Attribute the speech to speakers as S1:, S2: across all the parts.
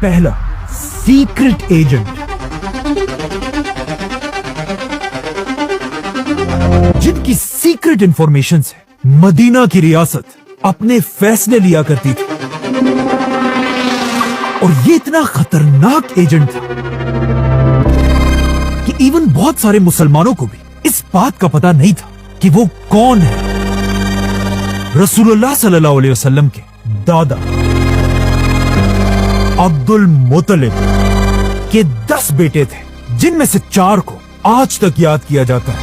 S1: पहला secret agent, जिनकी secret information से मदीना की रियासत अपने फैसले लिया करती थी। और ये इतना खतरनाक एजेंट था कि इवन बहुत सारे मुसलमानों को भी इस बात का पता नहीं था कि वो कौन है। रसूलुल्लाह सल्लल्लाहु अलैहि वसल्लम के दादा अब्दुल मुत्तलिब के 10 बेटे थे, जिनमें से 4 को आज तक याद किया जाता है।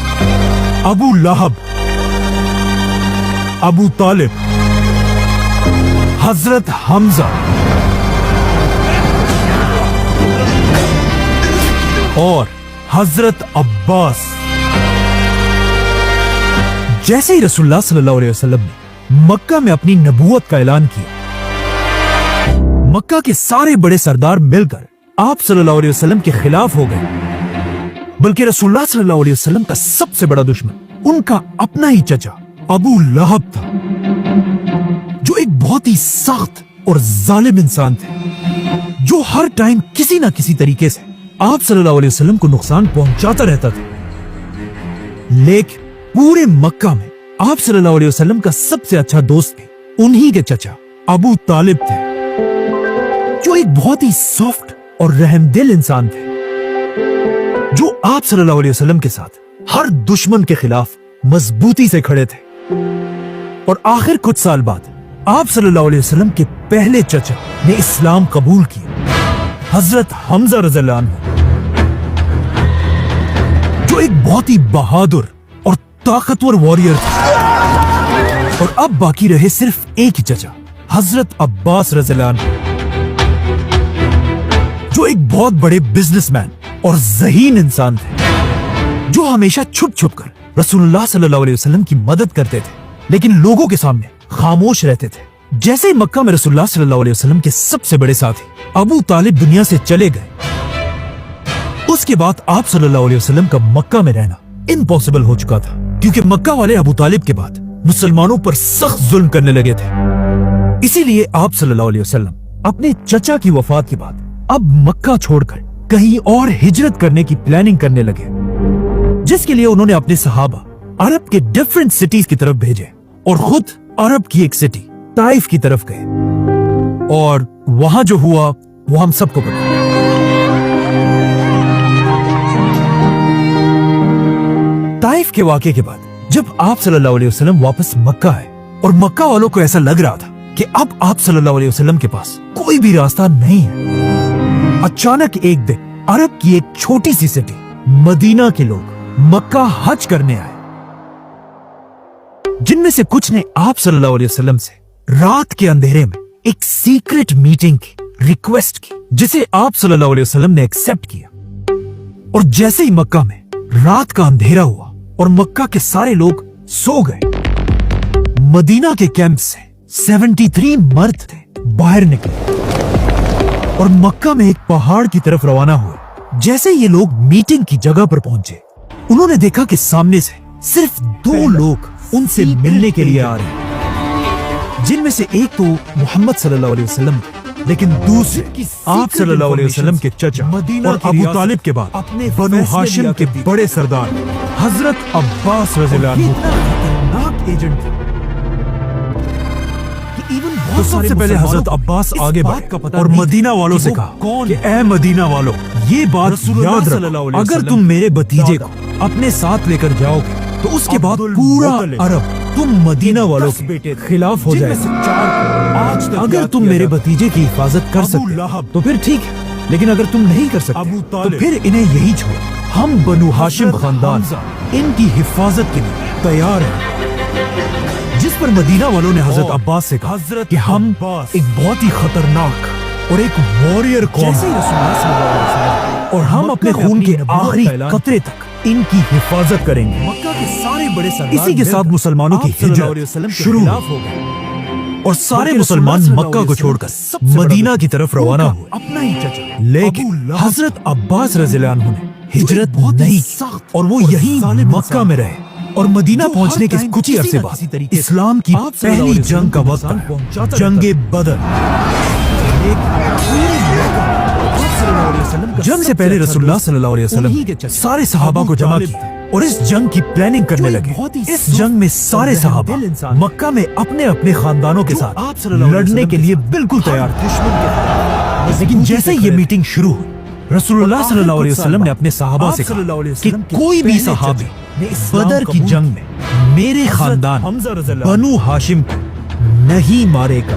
S1: अबू लहब, अबू तालिब, हजरत हमजा और हजरत अब्बास। जैसे ही रसूलुल्लाह सल्लल्लाहु अलैहि वसल्लम ने मक्का में अपनी नबूवत का ऐलान किया, मक्का के सारे बड़े सरदार मिलकर आप सल्लल्लाहु अलैहि वसल्लम के खिलाफ हो गए। बल्कि रसूलुल्लाह सल्लल्लाहु अलैहि वसल्लम का सबसे बड़ा दुश्मन उनका अपना ही चचा अबू लहब था, जो एक बहुत ही सख्त और जालिम इंसान थे, जो हर टाइम किसी ना किसी तरीके से आप सल्लल्लाहु अलैहि वसल्लम को नुकसान पहुंचाता रहता था। लेकिन पूरे मक्का में आप सल्लल्लाहु अलैहि वसल्लम का सबसे अच्छा दोस्त भी उन्हीं के चचा अबू तालिब थे, जो एक बहुत ही सॉफ्ट और रहमदिल इंसान थे, जो आप सल्लल्लाहु अलैहि वसल्लम के साथ हर दुश्मन के खिलाफ मजबूती से खड़े थे। और आखिर कुछ साल बाद आप सल्लल्लाहु अलैहि वसल्लम के पहले चचा ने इस्लाम कबूल किया, हजरत हमजा रज़ियल्लाहु अन्हु, जो एक बहुत ही बहादुर और ताकतवर वॉरियर था। और अब बाकी रहे सिर्फ एक ही चचा, हजरत अब्बास रज़ियल्लाहु अन्हु, जो एक बहुत बड़े बिजनेसमैन और ज़हीन इंसान थे, जो हमेशा छुप छुप कर रसूलुल्लाह सल्लल्लाहु अलैहि वसल्लम की मदद करते थे, लेकिन लोगों के सामने खामोश रहते थे। जैसे ही मक्का में रसूलुल्लाह सल्लल्लाहु अलैहि वसल्लम के सबसे बड़े साथी अबू तालिब दुनिया से चले गए, उसके बाद आप सल्लल्लाहु अलैहि वसल्लम का मक्का में रहना इम्पॉसिबल हो चुका था, क्योंकि मक्का वाले अबू तालिब के बाद मुसलमानों पर सख्त जुल्म करने लगे थे। इसीलिए आप सल्लल्लाहु अलैहि वसल्लम अपने चचा की वफात के बाद अब मक्का छोड़कर कहीं और हिजरत करने की प्लानिंग करने लगे, जिसके लिए उन्होंने अपने सहाबा अरब के डिफरेंट सिटीज की तरफ भेजे और खुद अरब की एक सिटी ताइफ की तरफ गए। और वहां जो हुआ वो हम सबको पता है। ताइफ के वाक़े के बाद जब आप सल्लल्लाहु अलैहि वसल्लम वापस मक्का आए और मक्का वालों को ऐसा लग रहा था कि अब आप सल्लल्लाहु अलैहि वसल्लम के पास कोई भी रास्ता नहीं है, अचानक एक दिन अरब की एक छोटी सी सिटी मदीना के लोग मक्का हज करने आए, जिनमें से कुछ ने आप सल्लल्लाहु अलैहि वसल्लम से रात के अंधेरे में एक सीक्रेट मीटिंग की रिक्वेस्ट की, जिसे आप सल्लल्लाहु अलैहि वसल्लम ने एक्सेप्ट किया। और जैसे ही मक्का में रात का अंधेरा हुआ और मक्का के सारे लोग सो गए, मदीना के कैंप से 73 मर्द थे बाहर निकले और मक्का में एक पहाड़ की तरफ रवाना हुए। जैसे ये लोग मीटिंग की जगह पर पहुंचे, उन्होंने देखा कि सामने से सिर्फ 2 लोग उनसे मिलने के लिए आ रहे हैं, जिनमें से एक तो मोहम्मद सल्लल्लाहु अलैहि वसल्लम थे, लेकिन दूसरे आप सल्लल्लाहु अलैहि वसल्लम के चचा और अबू तालिब के बाद अपने बनु हाशिम के बड़े सरदार हजरत अब्बास रज़ियल्लाहु अन्हु। खतरनाक एजेंट थे कि इवन बहुत सबसे पहले हजरत अब्बास आगे बढ़े और मदीना वालों से कहा कि ऐ मदीना वालों, ये बात याद रखो, अगर तुम मेरे भतीजे को अपने साथ लेकर जाओगे तो उसके बाद पूरा अरब तुम मदीना वालों के खिलाफ हो जाएगा। अगर तुम मेरे भतीजे की हिफाजत कर सकते तो फिर ठीक है, लेकिन अगर तुम नहीं कर सकते तो फिर इन्हें यही छोड़ो। हम बनु हाशिम खानदान इनकी हिफाजत के लिए तैयार हैं। जिस पर मदीना वालों ने हजरत अब्बास से कहा कि हम एक बहुत ही खतरनाक और एक वॉरियर कौम हैं और हम अपने खून के आखिरी कतरे तक इनकी हिफाजत करेंगे। मक्का के सारे बड़े सरदार इसी के साथ मुसलमानों की हिजरत शुरू हो गई और सारे मुसलमान मक्का को छोड़कर मदीना की तरफ रवाना हुए अपना ही चचा। लेकिन हजरत अब्बास रज़ियल्लाहु अन्हु ने हिजरत नहीं और वो यहीं मक्का में रहे और मदीना पहुंचने के कुछ ही अरसे बाद इस्लाम की पहली जंग का वक्त, जंगे बदर। जंग से पहले रसूलुल्लाह सल्लल्लाहु अलैहि वसल्लम सारे सहाबा को जमा किया और इस जंग की प्लानिंग करने लगे। इस जंग में सारे सहाबा मक्का में अपने अपने खानदानों के साथ लड़ने के लिए बिल्कुल तैयार थे। लेकिन जैसे ये मीटिंग शुरू हुई, रसूलुल्लाह सल्लल्लाहु अलैहि वसल्लम ने अपने सहाबा से कहा कि कोई भी सहाबी बदर की जंग में मेरे खानदान बनु हाशिम को नहीं मारेगा।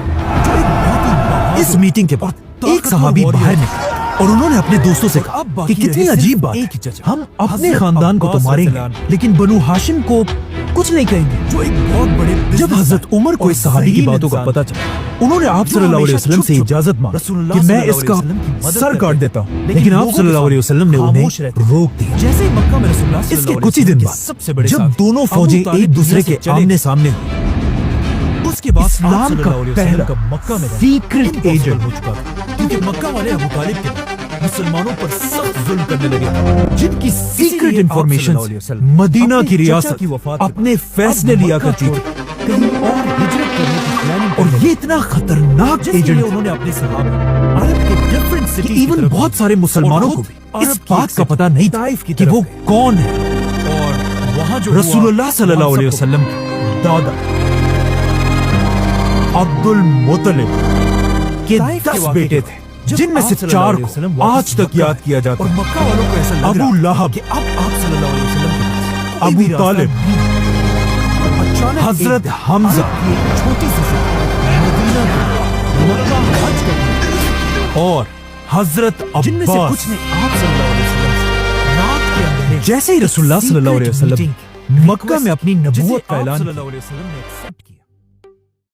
S1: इस मीटिंग के बाद एक सहाबी बाहर निकला और उन्होंने अपने दोस्तों से कहा कि कितनी अजीब बात है, हम अपने खानदान को तो मारेंगे लेकिन बनु हाशिम को कुछ नहीं कहेंगे। जो एक बहुत बड़े जब हजरत उमर को इस सहाबी की बातों का पता चला, उन्होंने आप सल्लल्लाहु अलैहि वसल्लम से इजाजत मांगी कि मैं इसका सर काट देता हूँ, लेकिन आप सल्लल्लाहु अलैहि वसल्लम ने उन्हें रोक दिया। जैसे ही मक्का में रसूलुल्लाह इसके कुछ ही दिन बाद जब दोनों फौजें एक दूसरे के आमने सामने हुई, उसके बाद इस्लाम का पहला मक्का में सीक्रेट एजेंट हो चुका था, क्योंकि मक्का वाले अबू तालिब के मुसलमानों पर सख्त जुल्म करने लगे, जिनकी सीक्रेट इंफॉर्मेशन मदीना की रियासत अपने फैसले लिया करती थी कहीं और हिजरत करने की प्लानिंग। और ये इतना खतरनाक एजेंट उन्होंने अपने सहाबा अरब के डिफरेंट सिटी इवन बहुत सारे मुसलमानों को भी इस बात का पता नहीं था कि वो कौन है। और वहाँ जो रसूलुल्लाह सल्लल्लाहु अलैहि वसल्लम के दादा अब्दुल मुत्तलिब के 10 बेटे थे, जिनमें से 4 को आज तक याद किया जाता है। मक्का वालों को ऐसा लग अबू लहब, अब आप सल्लल्लाहु अलैहि वसल्लम के अबू तालिब, हजरत हमजा, छोटी सी मदीना मक्का हज करने, और हजरत अब्बास, कुछ ने आप सल्लल्लाहु अलैहि वसल्लम से रात के अंदर जैसे ही रसूलुल्लाह सल्लल्लाहु अलैहि वसल्लम मक्का में अपनी नबूवत का ऐलान किया,